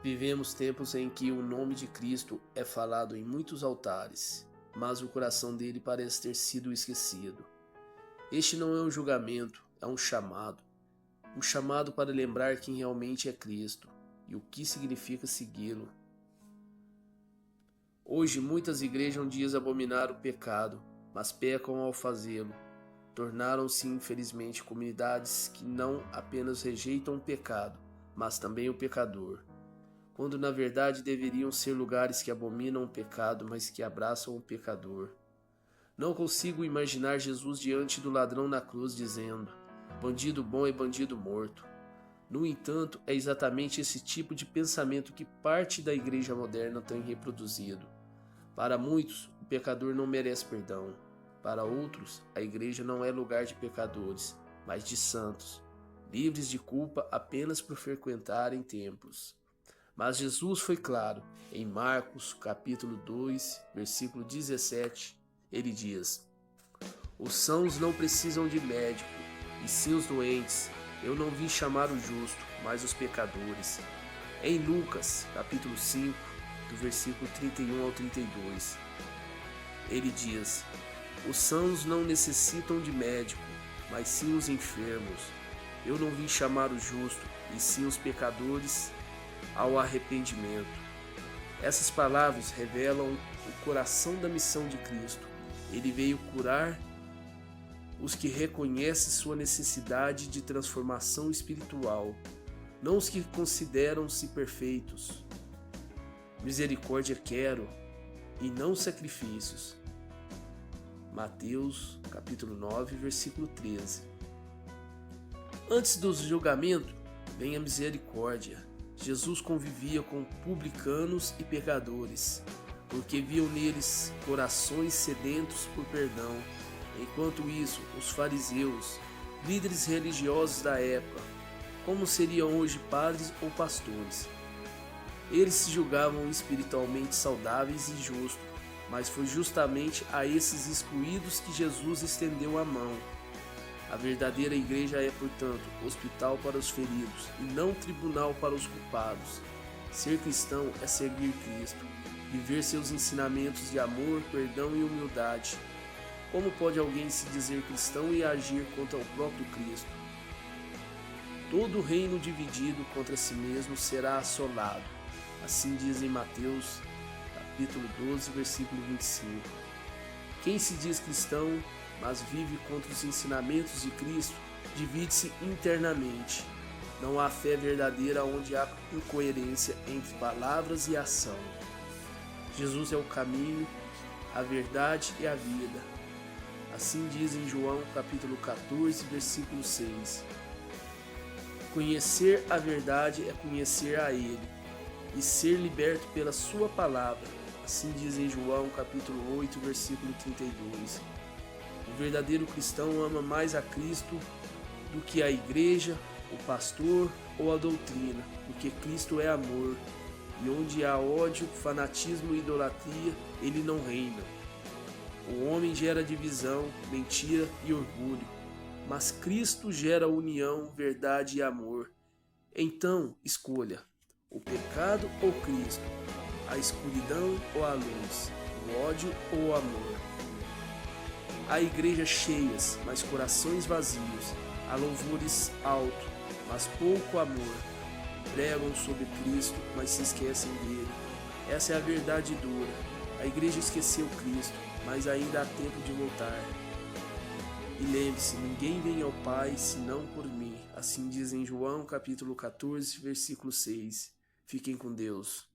Vivemos tempos em que o nome de Cristo é falado em muitos altares, mas o coração dele parece ter sido esquecido. Este não é um julgamento, é um chamado para lembrar quem realmente é Cristo e o que significa segui-lo. Hoje muitas igrejas dizem abominar o pecado, mas pecam ao fazê-lo. Tornaram-se infelizmente comunidades que não apenas rejeitam o pecado, mas também o pecador, quando na verdade deveriam ser lugares que abominam o pecado, mas que abraçam o pecador. Não consigo imaginar Jesus diante do ladrão na cruz dizendo: bandido bom é bandido morto. No entanto, é exatamente esse tipo de pensamento que parte da igreja moderna tem reproduzido. Para muitos, o pecador não merece perdão. Para outros, a igreja não é lugar de pecadores, mas de santos, livres de culpa apenas por frequentarem templos. Mas Jesus foi claro. Em Marcos, capítulo 2, versículo 17, ele diz: os sãos não precisam de médico, e sim os doentes. Eu não vim chamar o justo, mas os pecadores. Em Lucas, capítulo 5, do versículo 31 ao 32, ele diz: os sãos não necessitam de médico, mas sim os enfermos. Eu não vim chamar o justo, e sim os pecadores ao arrependimento. Essas palavras revelam o coração da missão de Cristo. Ele veio curar os que reconhecem sua necessidade de transformação espiritual, não os que consideram-se perfeitos. Misericórdia quero, e não sacrifícios. Mateus, capítulo 9, versículo 13. Antes do julgamento, vem a misericórdia. Jesus convivia com publicanos e pecadores, porque viam neles corações sedentos por perdão. Enquanto isso, os fariseus, líderes religiosos da época, como seriam hoje padres ou pastores, eles se julgavam espiritualmente saudáveis e justos, mas foi justamente a esses excluídos que Jesus estendeu a mão. A verdadeira igreja é, portanto, hospital para os feridos e não tribunal para os culpados. Ser cristão é seguir Cristo, viver seus ensinamentos de amor, perdão e humildade. Como pode alguém se dizer cristão e agir contra o próprio Cristo? Todo reino dividido contra si mesmo será assolado. Assim diz em Mateus, capítulo 12, versículo 25. Quem se diz cristão, mas vive contra os ensinamentos de Cristo, divide-se internamente. Não há fé verdadeira onde há incoerência entre palavras e ação. Jesus é o caminho, a verdade e a vida. Assim diz em João capítulo 14, versículo 6. Conhecer a verdade é conhecer a Ele e ser liberto pela sua palavra. Assim diz em João capítulo 8, versículo 32. O verdadeiro cristão ama mais a Cristo do que a igreja, o pastor ou a doutrina, porque Cristo é amor, e onde há ódio, fanatismo e idolatria, ele não reina. O homem gera divisão, mentira e orgulho, mas Cristo gera união, verdade e amor. Então, escolha: o pecado ou Cristo, a escuridão ou a luz, o ódio ou o amor. Há igrejas cheias, mas corações vazios. Há louvores altos, mas pouco amor. Pregam sobre Cristo, mas se esquecem dele. Essa é a verdade dura. A igreja esqueceu Cristo, mas ainda há tempo de voltar. E lembre-se, ninguém vem ao Pai senão por mim. Assim diz em João capítulo 14, versículo 6. Fiquem com Deus.